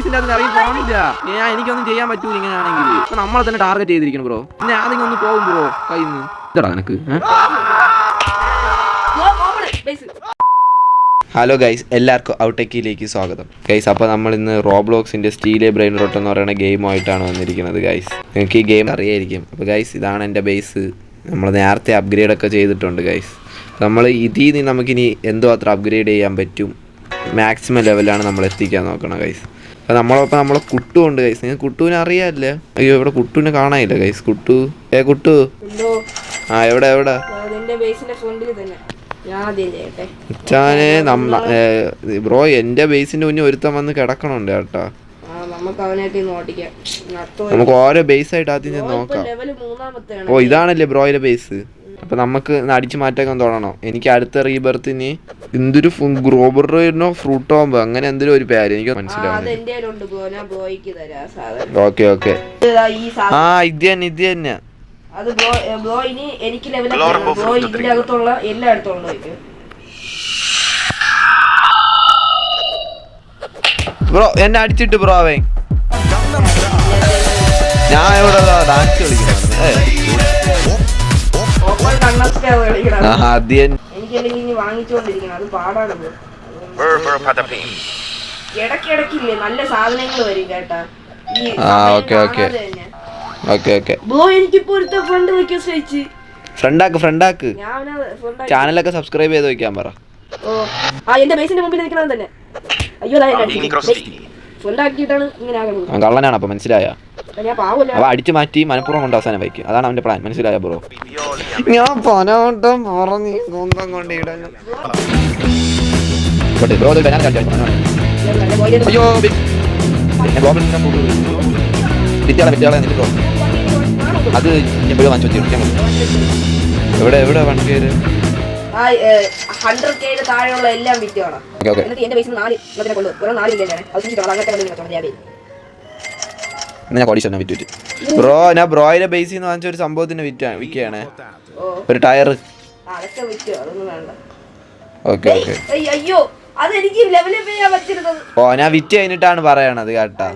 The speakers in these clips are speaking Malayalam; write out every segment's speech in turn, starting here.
ബേസിന്റെ അതിന് ഇറങ്ങി പോകണില്ല. എനിക്കൊന്നും ചെയ്യാൻ പറ്റൂല ഇങ്ങനെയാണെങ്കിൽ. അപ്പൊ നമ്മളെ തന്നെ ടാർഗറ്റ് ചെയ്തിരിക്കണം ബ്രോ. പിന്നെ ആദ്യം ഒന്ന് പോകും ബ്രോ കയ്യിൽ നിന്ന്. ഇതാ നിനക്ക്. ഹലോ ഗൈസ്, എല്ലാവർക്കും ഔട്ടെക്കിലേക്ക് സ്വാഗതം ഗൈസ്. അപ്പോൾ നമ്മൾ ഇന്ന് റോബ്ലോക്സിൻ്റെ സ്റ്റീലെ ബ്രെയിൻ റോട്ട് എന്ന് പറയുന്ന ഗെയിമായിട്ടാണ് വന്നിരിക്കുന്നത് ഗൈസ്. നിങ്ങൾക്ക് ഈ ഗെയിം അറിയായിരിക്കും. അപ്പോൾ ഗൈസ്, ഇതാണ് എൻ്റെ ബേസ്. നമ്മൾ നേരത്തെ അപ്ഗ്രേഡ് ഒക്കെ ചെയ്തിട്ടുണ്ട് ഗൈസ്. നമ്മൾ ഇതിൽ നിന്ന് നമുക്കിനി എന്തോ അത്ര അപ്ഗ്രേഡ് ചെയ്യാൻ പറ്റും. മാക്സിമം ലെവലാണ് നമ്മൾ എത്തിക്കാൻ നോക്കണം ഗൈസ്. അപ്പോൾ നമ്മളൊപ്പം നമ്മളെ കുട്ടുമുണ്ട് ഗൈസ്. നിങ്ങൾക്ക് കുട്ടുവിനെ അറിയാമല്ലേ? അയ്യോ, ഇവിടെ കുട്ടുവിനെ കാണാനില്ല ഗൈസ്. കുട്ടു കുട്ടു എവിടെ എവിടെ? ബ്രോ, എന്റെ ബേസിന്റെ മുന്നേ ഒരുത്തം വന്ന് കിടക്കണുണ്ട് കേട്ടാ. നമുക്ക് ഓരോ ബേസ് ആയിട്ട് ആദ്യം നോക്കാം. ഓ, ഇതാണല്ലേ ബ്രോയുടെ ബേസ്. അപ്പൊ നമുക്ക് അടിച്ചു മാറ്റാൻ തോന്നണോ? എനിക്ക് അടുത്ത റീബർത്തിന് എന്തൊരു ഗ്രോബറോ ഫ്രൂട്ടോമ്പോ അങ്ങനെ എന്തൊരു ഒരു പേര് എനിക്ക് മനസ്സിലാവും. ഓക്കെ ഓക്കെ, ആ ഇത് തന്നെ ഇത് തന്നെ. അത് ബ്രോ ഇനി എനിക്ക് ബ്രോ ഇതിന്റെ അകത്തുള്ള എല്ലായിടത്തും ബ്രോ എന്നെ അടിച്ചിട്ട് ബ്രോ അവൻ. ഞാൻ ഇവിടെ ഡാൻസ് കളിക്കണം. എനിക്കല്ലെങ്കിൽ വാങ്ങിച്ചോണ്ടിരിക്കണം, അത് പാടാണ്. ഇടക്കിടക്കില്ലേ നല്ല സാധനങ്ങൾ വരും കേട്ടാ. ഫ്രണ്ടാക്ക് ചാനലൊക്കെ സബ്സ്ക്രൈബ് ചെയ്ത് വെക്കാൻ പറ. എന്റെ ബേസിന്റെ മുമ്പിൽ നിൽക്കണം തന്നെ. അയ്യോ, കള്ളനാണ്. അപ്പൊ മനസ്സിലായ? അവ അടിച്ചു മാറ്റി മനഃപൂർവ്വം കൊണ്ട് അവസാനം വയ്ക്കും. അതാണ് അവന്റെ പ്ലാൻ. മനസ്സിലായ ബ്രോ? ഞാൻ പനവട്ടം പറഞ്ഞ് സ്വന്തം കൊണ്ട് ഇടാൻ. അയ്യോ, വിദ്യാളെ ബ്രോ. അത് എപ്പോഴും വാങ്ങിച്ചു വെച്ചിട്ട് എവിടെ എവിടെ വണ്ടി 100K താഴെയുള്ള എല്ലാം വിറ്റുവാണ്. എന്റെ പൈസ 4 വിറ്റ് ബ്രോ. ഞാൻ ബ്രോയുടെ ബേസിൽ നിന്ന് വാങ്ങിച്ച ഒരു സംഭവത്തിന് വിൽക്കുകയാണ്. ഒരു ടയർ. Okay okay. ഓ, ഞാൻ വിറ്റ് കഴിഞ്ഞിട്ടാണ് പറയണത് കേട്ടാ.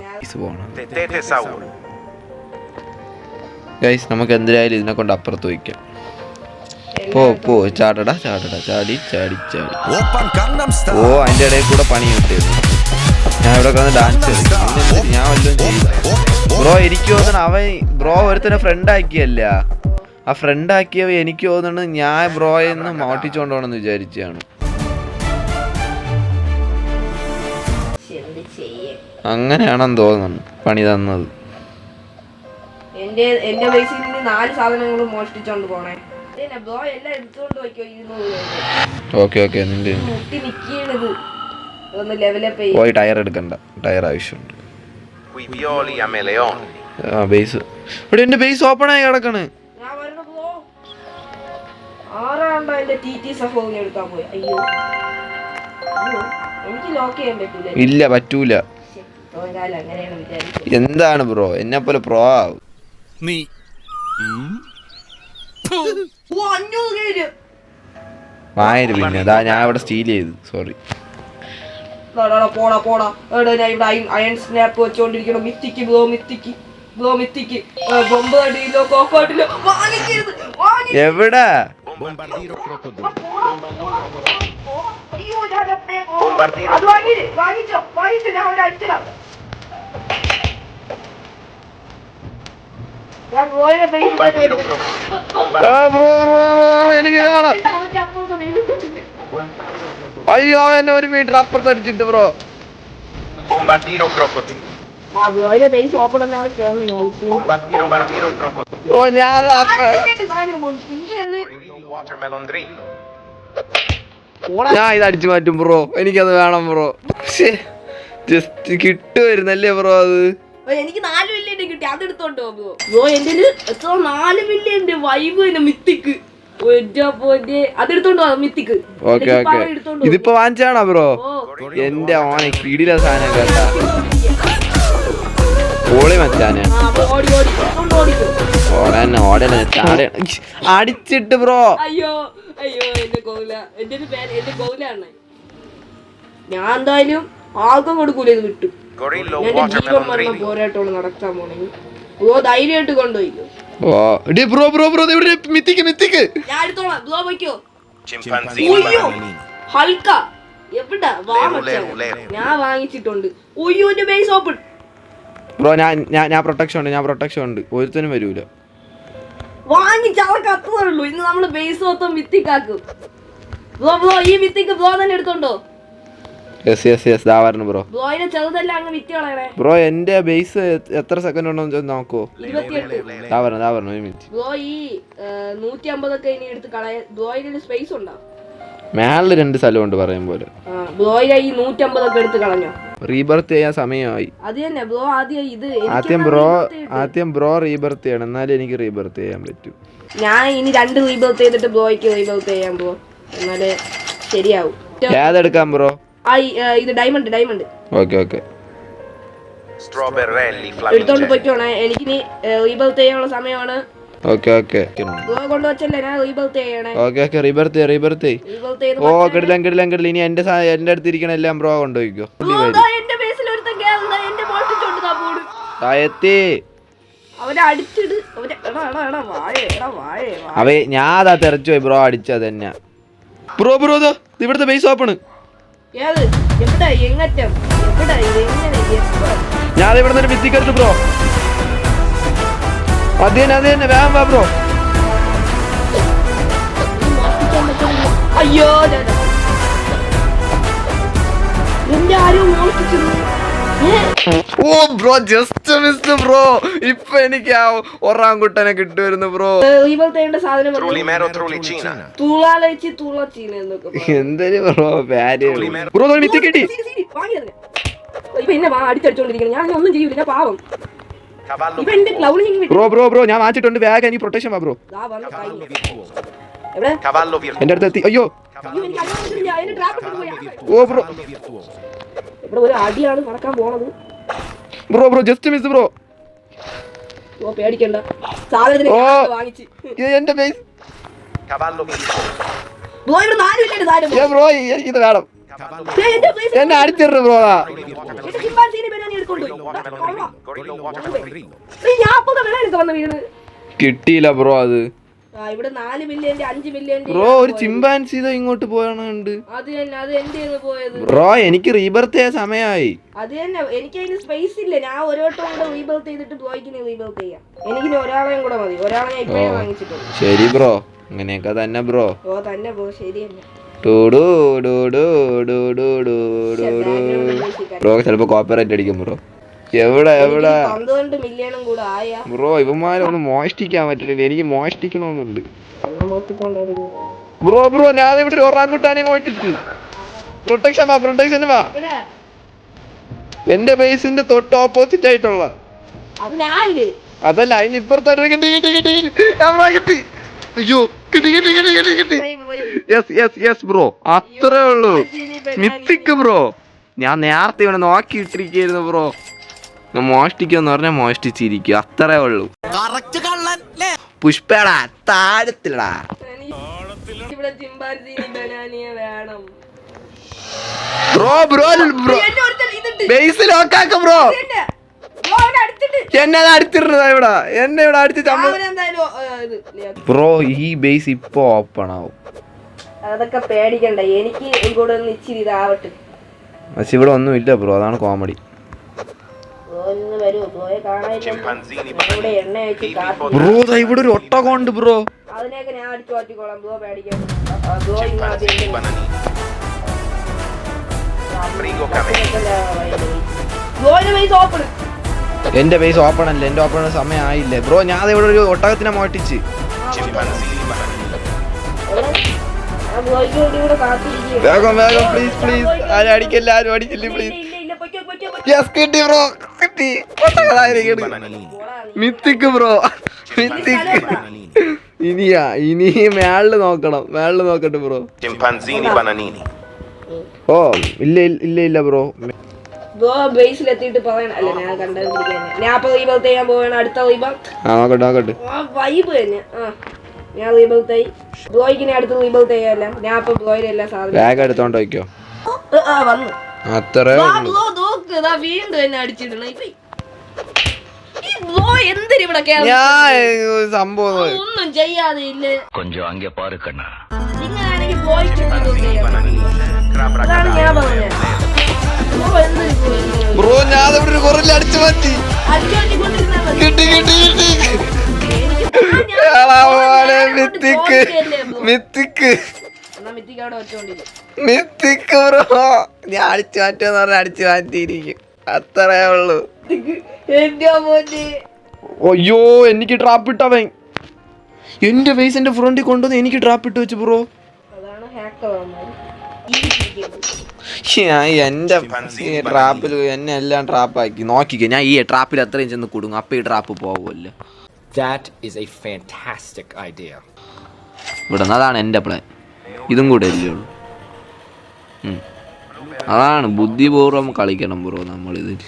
ഗൈസ്, നമുക്ക് എന്തായാലും ഇതിനെ കൊണ്ട് അപ്പുറത്ത് വയ്ക്കാം. പോ ചാടടാ ചാടി ചാടി ചാടി. ഓ, അതിന്റെ ഇടയിൽ കൂടെ പണി കിട്ടിയത്. ഞാൻ ഇവിടെ കിടന്ന് ഡാൻസ് കളിക്കും. ഞാൻ വല്ലതും ചെയ്ത ബ്രോ. എനിക്ക് തോന്നണം അവൻ ബ്രോ ഒരുത്തനെ ഫ്രണ്ട് ആക്കിയല്ല. ആ ഫ്രണ്ട് ആക്കിയവ എനിക്ക് തോന്നുന്നു ഞാൻ ബ്രോയെ ഒന്ന് മോട്ടിച്ചോണ്ടോണെന്ന് വിചാരിച്ചാണ്. അങ്ങനെയാണെന്ന് തോന്നുന്നു പണി തന്നത്. എന്റെ ബേസിൽ നിന്ന് 4 സാധനങ്ങളും മോഷ്ടിച്ചോണ്ട് പോണേ. Okay okay. പോയി ടയർ എടുക്കണ്ട. ടയർ ആവശ്യമുണ്ട്. ബേസ് ഇവിടെ എന്റെ ബേസ് ഓപ്പൺ ആയി കിടക്കണ്. ഇല്ല, പറ്റൂല. എന്താണ് ബ്രോ, എന്നെ പോലെ പ്രോ ആവും നീ. വായന പിന്നെ അതാ ഞാൻ ഇവിടെ സ്റ്റീൽ ചെയ്തു. സോറി. അയൺ സ്നാപ്പ് വെച്ചോണ്ടിരിക്കണം. മിത്തിക്ക് എവിടെ? എനിക്ക് കാണാം. അയ്യോ, എന്നെ 1 മീറ്റർ അപ്പുറത്ത് അടിച്ചിട്ട് ബ്രോ. ഞാൻ ഇത് അടിച്ചു മാറ്റും ബ്രോ. എനിക്കത് വേണം ബ്രോ. Just കിട്ടുമായിരുന്നല്ലേ bro? അത് എനിക്ക് 4 മില്യൺ കിട്ടി. അത് എടുത്തോണ്ടോ ബ്രോ? എന്റെ 4 മില്യൺ വൈബ് മിത്തിക്ക്. ഇതിപ്പോ വാങ്ങിച്ചാണോ ബ്രോ? എന്റെ ഓനെ കിടില സാധനം കേട്ടാ. ഓളി മച്ചാനെ ഓടനെ അടിച്ചിട്ട് ബ്രോ. അയ്യോ അയ്യോ, എന്റെ കോല. എന്റെ പേര് എന്റെ കോലാണ്. ഞാൻ എന്തായാലും ആർക്കും കൊടുക്കൂല. ഇത് കിട്ടും. എന്റെ ജീവൻ മരണം പോരാട്ടോട് നടക്കാൻ പോണെങ്കിൽ ബ്രോ ധൈര്യമായിട്ട് കൊണ്ടുപോയിക്കോ. ഓ ബ്രോ ബ്രോ ബ്രോ ഇവിടെ മിത്തിക്ക് ഞാൻ എടുത്തോളാം, ബ്രോ പോയിക്കോ. ഉയ്യോ, ഹൽക്ക എവിടാ വാ മച്ചാ, ഞാൻ വാങ്ങിച്ചിട്ടുണ്ട്. ഉയ്യോ എന്റെ ബേസ് ഓപ്പൺ. ബ്രോ ഞാൻ പ്രൊട്ടക്ഷൻ ഉണ്ട് ഒരുത്തനും വരൂല. വാങ്ങിച്ച അവർക്ക് അത്രയുള്ളൂ. ഇന്ന് നമ്മള് ബേസ് മൊത്തം മിത്തിക്കാക്കും. ബ്രോ ഈ മിത്തിക്ക് ബ്രോ തന്നെ എടുത്തോണ്ടോ? യെസ് ദാ വരണം ബ്രോ. ബ്രോയിനെ ചെറുതെല്ലാം അങ്ങ് വിറ്റ് കളയണേ. ബ്രോ എന്റെ ബേസ് എത്ര സെക്കൻഡ് ഉണ്ടോ നോക്കോ? 28. ദാ വരണം ഒരു മിനിറ്റ്. ബ്രോ ഈ 150 ഒക്കെ ഇനി എടുത്ത് കളയ. ബ്രോയിന് സ്പേസ് ഉണ്ടോ? മേളില് 2 സ്ഥലമുണ്ട് പറയും പോലെ. ബ്രോയിനെ ഈ 150 ഒക്കെ എടുത്ത് കളഞ്ഞോ? റീബർത്ത് ചെയ്യാൻ സമയമായി. അത് തന്നെ ബ്രോ ആദ്യം ഇത് ആദ്യം ബ്രോ റീബർത്ത് ചെയ്യണം, എന്നാലേ എനിക്ക് റീബർത്ത് ചെയ്യാൻ പറ്റൂ. ഞാൻ ഇനി 2 റീബർത്ത് ചെയ്തിട്ട് ബ്രോയ്ക്ക് റീബർത്ത് ചെയ്യാൻ ബ്രോ, എന്നാലേ ശരിയാവും. ഏതെടുക്കാം ബ്രോ? ഇത് ഡയമണ്ട്. ഓക്കെ എടുത്തോണ്ട് പൊയ്ക്കോണേ, എനിക്കിനി റീബർത്ത് ചെയ്യാനുള്ള സമയമാണ്. ഓക്കെ ബ്രോ കൊണ്ടുവച്ചല്ലേ ഞാൻ റീബർത്ത് ചെയ്യണേ. ഓക്കെ റീബർത്ത് ഓ കിടിലം ഇനി എന്റെ അടുത്ത് ഇരിക്കണ എല്ലാം ബ്രോ കൊണ്ടുപോയിക്കോ. എന്റെ ബേസിൽ ഒരുത്തൻ കേറുന്നത് എന്റെ മോട്ടിച്ചോണ്ട് താപ്പോട് അവരെ അടിച്ചിട്. അവയെ ഞാൻ അതാ തെറച്ചു പോയി ബ്രോ അടിച്ചത് തന്നെ. ബ്രോ ഇവിടുത്തെ ബേസ് ഓപ്പൺ. ഏത് എവിടെ എങ്ങറ്റം എവിടെ എങ്ങനെ ഞാൻ ഇവിടെ നിന്ന് വിത്തിക്കരുത് ബ്രോ. അത് തന്നെ വേഗം വാ ബ്രോ. അയ്യോ എന്റെ ആരും മോഷ്ടിച്ചു. ഓ ബ്രോ ജസ്റ്റ് മിസ്ഡ് ബ്രോ. ഇപ്പൊ എനിക്ക് ആ ഒറാങ്കുട്ടനെ കിട്ടുമായിരുന്നു ബ്രോ. റീബർത്ത് സാധനം എന്തൊരു ബ്രോ പാര് ബ്രോ മിത്തി കിട്ടി. പിന്നെ അടിച്ചടിച്ചോണ്ടിരിക്കണം, ഞാൻ ഒന്നും ചെയ്യൂല, ഞാൻ പാവം. ബ്രോ ഞാൻ വാങ്ങിച്ചിട്ടുണ്ട്. വേഗം എനിക്ക് പ്രൊട്ടക്ഷൻ വാ ബ്രോ. എന്റെ അടുത്ത് എത്തി. അയ്യോ ഓ ബ്രോ ഇവിടെ ഒരു അടിയാണ് നടക്കാൻ പോണത്. Bro just miss bro. പേടിക്കണ്ട, സാധനത്തിന് വാങ്ങിച്ച് എന്റെ ബേസ് ബ്രോ ഇവിടെ 4 മില്യൺ സാധനം ബ്രോ ഇത് വേണം. എന്നെ അടിച്ചിട്ട് ബ്രോ. കിട്ടിയില്ല ബ്രോ. അത് ഇവിടെ 4 മില്യൺ 5 മില്യൺ ബ്രോ. ഒരു ചിമ്പാൻസി ഇങ്ങോട്ട് പോയാണ്. അത് തന്നെ, അത് എന്റെ പോയത് ബ്രോ. എനിക്ക് റീബർത്ത് ചെയ്യാൻ സമയമായി. അത് തന്നെ, എനിക്ക് അതിന് സ്പേസ് ഇല്ല. ഞാൻ ഒരു വട്ടം കൂടെ റീബർത്ത് ചെയ്തിട്ട് ബ്രോയ്ക്ക് റീബർത്ത് ചെയ്യാം. എനിക്ക് ഒരാളെയും കൂടെ മതി. ഒരാളെ ഞാൻ ഇപ്പോഴേ വാങ്ങിച്ചിട്ടുണ്ട്. ശരി ബ്രോ, അങ്ങനെയൊക്കെ തന്നെ ബ്രോ. തന്നെ ബ്രോ, ശരി തന്നെ. ബ്രോ ചിലപ്പോ കോപ്പറേറ്റ് അടിക്കും ബ്രോ. എവിടെ 12 മില്യണും കൂടെ ആയാ ബ്രോ. ഇവന്മാരൊന്നും മോഷ്ടിക്കാൻ പറ്റില്ല, എനിക്ക് മോഷ്ടിക്കണമെന്നുണ്ട് ബ്രോ. ഞാൻ ഇവിടെ ഒറാങ്കുട്ടാനെ മോഷ്ടിച്ചു. പ്രൊട്ടക്ഷൻ വാ. എന്റെ ബേസിന്റെ തൊട്ട് ഓപ്പോസിറ്റ് ആയിട്ടുള്ള അതല്ല, അതിന് ഇപ്പുറത്തെ കിട്ടി. അയ്യോ കിട്ടി. യെസ് ബ്രോ, അത്രേ ഉള്ളൂ. മിത്തിക്ക് ബ്രോ. ഞാൻ നേരത്തെ ഇവിടെ നോക്കിയിട്ടിരിക്കുന്നു ബ്രോ. മോഷ്ടിക്കുമെന്ന് പറഞ്ഞാൽ മോഷ്ടിച്ചിരിക്കും, അത്രേ ഉള്ളൂ. പുഷ്പടാ താഴത്തിലടാ. ബ്രോ ബേസ് ലോക്കാക്ക ബ്രോ. എന്നെ അടിച്ചിരുന്നതാ ഇവിടെ. എന്നെ ഇവിടെ അടിച്ചിട്ട് ബ്രോ. ഈ ബേസ് ഇപ്പൊ ഓപ്പൺ ആവും. അതൊക്കെ പേടിക്കണ്ട, എനിക്ക് ഇവിടെ ഒന്ന് ഇച്ചിരി ഇതാവട്ടെ. പക്ഷെ ഇവിടെ ഒന്നും ഇല്ല ബ്രോ, അതാണ് കോമഡി. ബ്രോ ഇവിടെ ഒരു ഒട്ടകമുണ്ട് ബ്രോ. അതിനെയൊക്കെ ഞാൻ അടിച്ചു മാറ്റിക്കോളാം ബ്രോ, പേടിക്കാൻ. എന്റെ ബേസ് ഓപ്പൺ അല്ല, എന്റെ ഓപ്പൺ സമയം ആയില്ലേ ബ്രോ. ഞാൻ ഇവിടെ ഒരു ഒട്ടകത്തിനെ മോട്ടിച്ച്. വേഗം പ്ലീസ്. ആരും അടിക്കില്ല പ്ലീസ്. കിട്ടി ബ്രോ, കിട്ടി. മിത്തിക്ക് ബ്രോ, മിത്തിക്ക്. ഇനി മേളില് നോക്കട്ടെ ബ്രോ. ഓ ഇല്ല ബ്രോ. ബേസിലെത്തിയിട്ട് പറയണല്ലേ, ഞാൻ കണ്ടുപിടിക്കാൻ. ഞാൻ അപ്പൊ റീബർത്ത് ചെയ്യാൻ പോവാണ്. അടുത്ത നോക്കട്ടെ. വൈബ് തന്നെ. ഞാൻ റീബർത്ത് ആയി. ബ്രോയ്ക്ക് അടുത്ത് റീബർത്ത് ചെയ്യാല്ല. ഞാൻ അപ്പൊ ബ്രോയിലെ എല്ലാ സാധനം ബാഗ് എടുത്തോണ്ട് വയ്ക്കോ. വന്നു. അത്രേ ബ്ലോ നോക്ക് വീണ്ടും എന്നെ അടിച്ചിടണം. ഈ ബ്ലോ എന്തിനാ ഇവിടെ ഞാൻ സംഭവം ഒന്നും ചെയ്യാതെ ഇല്ല. கொஞ்சம் அங்கே பாரு கண்ணா. നിങ്ങളാണെങ്കിൽ പോയിട്ട് അതാണ് ഞാൻ പറഞ്ഞത്. ബ്രോ ഞാൻ അവിടെ ഒരു കുറല്ല അടിച്ചു മാറ്റി കിട്ടി കിട്ടി കിട്ടി മിത്തിക്ക് മിത്തിക്ക് മിത്തിക്ക് ബ്രോ ഞാൻ അടിച്ചു മാറ്റുമെന്ന് പറഞ്ഞാൽ അടിച്ചു മാറ്റിയിരിക്കും. അത്രേ ഉള്ളു. അയ്യോ എനിക്ക് ട്രാപ്പ് ഇട്ടവൻ എന്റെ ഫേസ് എന്റെ ഫ്രണ്ടിൽ കൊണ്ടുവന്ന് എനിക്ക് ട്രാപ്പ് ഇട്ട് വെച്ചു ബ്രോ. എന്റെ ട്രാപ്പിൽ എന്നെ എല്ലാം ട്രാപ്പാക്കി നോക്കിക്കോ. ഞാൻ ഈ ട്രാപ്പിൽ അത്രയും ചെന്ന് കൊടുങ്ങും. അപ്പൊ ഈ ട്രാപ്പ് പോകുമല്ലോ. ഇവിടെ അതാണ് എന്റെ പ്ലാൻ. ഇതും കൂടെ അല്ലേ ഉള്ളൂ. അതാണ് ബുദ്ധിപൂർവ്വം കളിക്കണം ബ്രോ നമ്മളിതിൽ.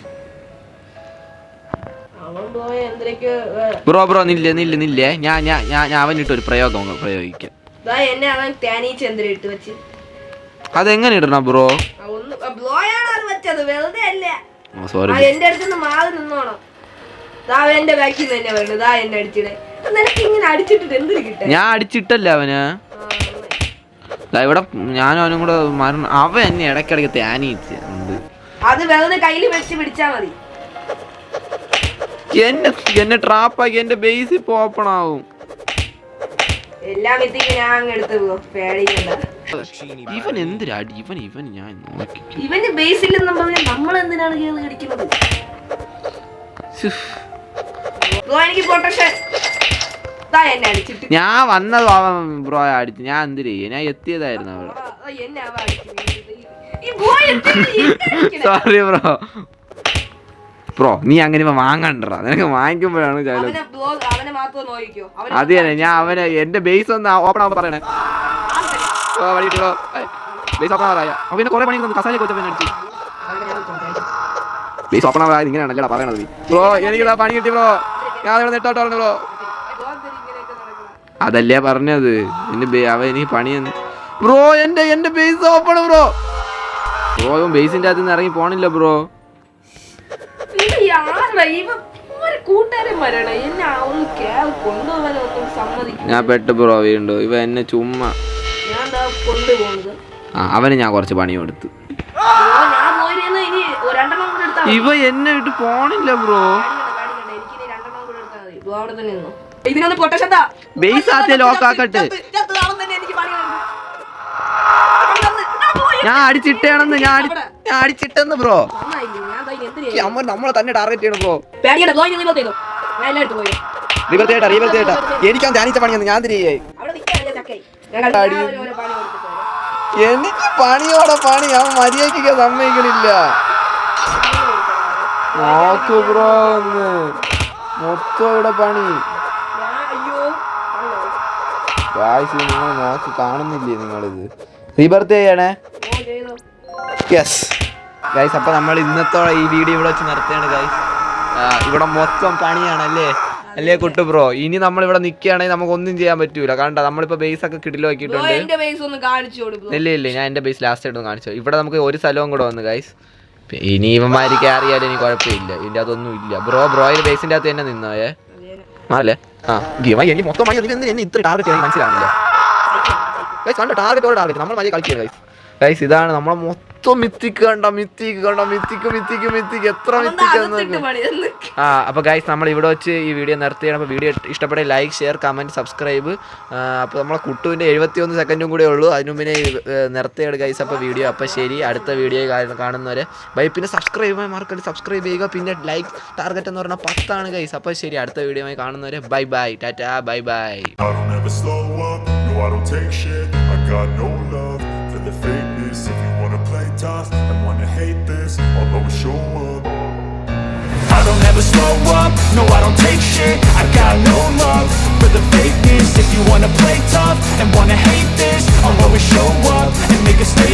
ബ്രോ ബ്രോ നില്ല നില്ല നില്ലേ. ഞാൻ അവനിട്ടൊരു പ്രയോഗിക്കാം. അതെങ്ങനെ ഇടണം ബ്രോ? സോറി ഞാൻ അടിച്ചിട്ടല്ല അവന്. ഇവിടെ ഞാനും അവനും കൂടെ മരണം. അവൻ എന്നെ ഇടയ്ക്കിടയ്ക്ക് തേനീച്ചുണ്ട്. അത് വെറുതെ കയ്യിൽ വെച്ച് പിടിച്ചാ മതി. എന്നെ ട്രാപ്പാക്കി എന്റെ ബേസ് ഇപ്പൊ ഓപ്പൺ ആവും. ഇവൻ എന്തിനാടി ഇവൻ ഞാൻ നോക്കി ഇവന്റെ ബേസിൽ നമ്മൾ എന്തിനാണ് കടിക്കുന്നത്? ഞാൻ വന്നത് അവൻ ബ്രോ അടിച്ചു. ഞാൻ എന്തിനാ ഞാൻ എത്തിയതായിരുന്നു അവിടെ. Sorry bro. ബ്രോ നീ അങ്ങനെ വാങ്ങണ്ടാ. നിനക്ക് വാങ്ങിക്കുമ്പോഴാണ് അത് തന്നെ. ഞാൻ അവനെ എന്റെ ബേസ് ഒന്ന് ഓപ്പൺ ആവുമ്പോ പറയണേ. ബേസ് ഓപ്പൺ ആവാറായ അവന് കുറെ പണി കസാല കൊച്ചു ബേസ് ഓപ്പൺ ആവാ. ഇങ്ങനെയാണല്ലോ പറയണത് ബ്രോ. എനിക്ക് പണി കിട്ടി ബ്രോ. ഞാൻ ഇവിടെ നെട്ടോട്ട് പറഞ്ഞു ബ്രോ. അതല്ലേ പറഞ്ഞത്. അവൻ എനിക്ക് പണി ബ്രോ. എന്റെ ബേസ് ഓപ്പൺ ബ്രോ. ബ്രോ ഇവൻ ബേസിന്റെ അകത്ത് നിന്ന് ഇറങ്ങി പോണില്ല ബ്രോ. ഞാൻ പെട്ട് ബ്രോ വീണ്ടും. ഇവ എന്നെ ചുമ്മാ അവന് ഞാൻ കുറച്ച് പണി കൊടുത്തു. ഇവ എന്നെ ഇട്ട് പോണില്ല ബ്രോ. ബേസ് ആദ്യം ലോക്കാക്കട്ടെ. ഞാൻ അടിച്ചിട്ടേണെന്ന് ഞാൻ അടിച്ചിട്ടെന്ന് ബ്രോ. നമ്മളെ തന്നെ ടാർഗറ്റ് ചെയ്യണം ബ്രോ. എനിക്കാ ധ്യാനിച്ച പണിയെന്ന് ഞാൻ തിരികെ. എനിക്ക് പണിയോടെ പണി. അവൻ മര്യാദയ്ക്ക് സമ്മതിക്കണില്ല. നോക്കൂ ബ്രോ ഒന്ന് മൊത്തം ഇവിടെ പണി. നിങ്ങൾ നോക്ക് കാണുന്നില്ലേ നിങ്ങളിത്? റീബർത്ത് ചെയ്യണേ. Yes guys. അപ്പൊ നമ്മൾ ഇന്നത്തോടെ ഈ വീഡിയോ ഇവിടെ വെച്ച് നിർത്തുകയാണ് ഗൈസ്. ഇവിടെ മൊത്തം പണിയാണല്ലേ അല്ലേ കുട്ടു ബ്രോ? ഇനി നമ്മൾ ഇവിടെ നിൽക്കുകയാണെങ്കിൽ നമുക്കൊന്നും ചെയ്യാൻ പറ്റൂല. കണ്ട നമ്മളിപ്പോ ബേസ് ഒക്കെ കിടിലോ ആക്കിയിട്ടുണ്ട്. ഇല്ല ഞാൻ എന്റെ ബേസ് ലാസ്റ്റ് ആയിട്ട് കാണിച്ചു. ഇവിടെ നമുക്ക് ഒരു സ്ഥലവും കൂടെ വന്നു ഗൈസ്. ഇനി ഇവന്മാർക്ക് അറിയാലും എനിക്ക് കുഴപ്പമില്ല. ഇതിന്റെ അതൊന്നും ഇല്ല ബ്രോ. ബ്രോയിൽ ബേസിന്റെ അകത്ത് തന്നെ നിന്നോയേ അല്ലേ. എനിക്ക് മൊത്തം എന്നെ ഇത്ര ടാർഗറ്റ് ചെയ്യാൻ മനസ്സിലാവില്ല ഗൈസ്. കണ്ട ടാർഗറ്റോടെ ടാർഗറ്റ് നമ്മൾ മതി കളിക്കുക ഗൈസ്. ഗൈസ് ഇതാണ് നമ്മളെ മൊത്തം മിത്തിക്ക് കണ്ട മിത്തിക്ക് എത്ര മിത്തിക്ക്. അപ്പൊ ഗൈസ് നമ്മൾ ഇവിടെ വെച്ച് ഈ വീഡിയോ നിർത്തിയാണ്. അപ്പോൾ വീഡിയോ ഇഷ്ടപ്പെട്ട ലൈക്ക് ഷെയർ കമന്റ് സബ്സ്ക്രൈബ്. അപ്പോൾ നമ്മളെ കുട്ടുവിൻ്റെ 71 സെക്കൻഡും കൂടെ ഉള്ളൂ. അതിനു മുന്നേ നിർത്തിയാണ് ഗൈസ്. അപ്പോൾ വീഡിയോ അപ്പോൾ ശരി. അടുത്ത വീഡിയോ കാണുന്നവരെ ബൈ. പിന്നെ സബ്സ്ക്രൈബ് ചെയ്യാൻ മറക്കരുത്. സബ്സ്ക്രൈബ് ചെയ്യുക. പിന്നെ ലൈക്ക് ടാർഗറ്റ് എന്ന് പറഞ്ഞാൽ 10 ആണ് ഗൈസ്. അപ്പോൾ ശരി. അടുത്ത വീഡിയോ കാണുന്നവരെ bye bye. Tata bye bye. The fakeness, if you wanna play tough and wanna hate this, I'll always show up. I don't ever slow up, no I don't take shit. I got no love for the fakeness. If you wanna play tough and wanna hate this, I'll always show up and make a statement.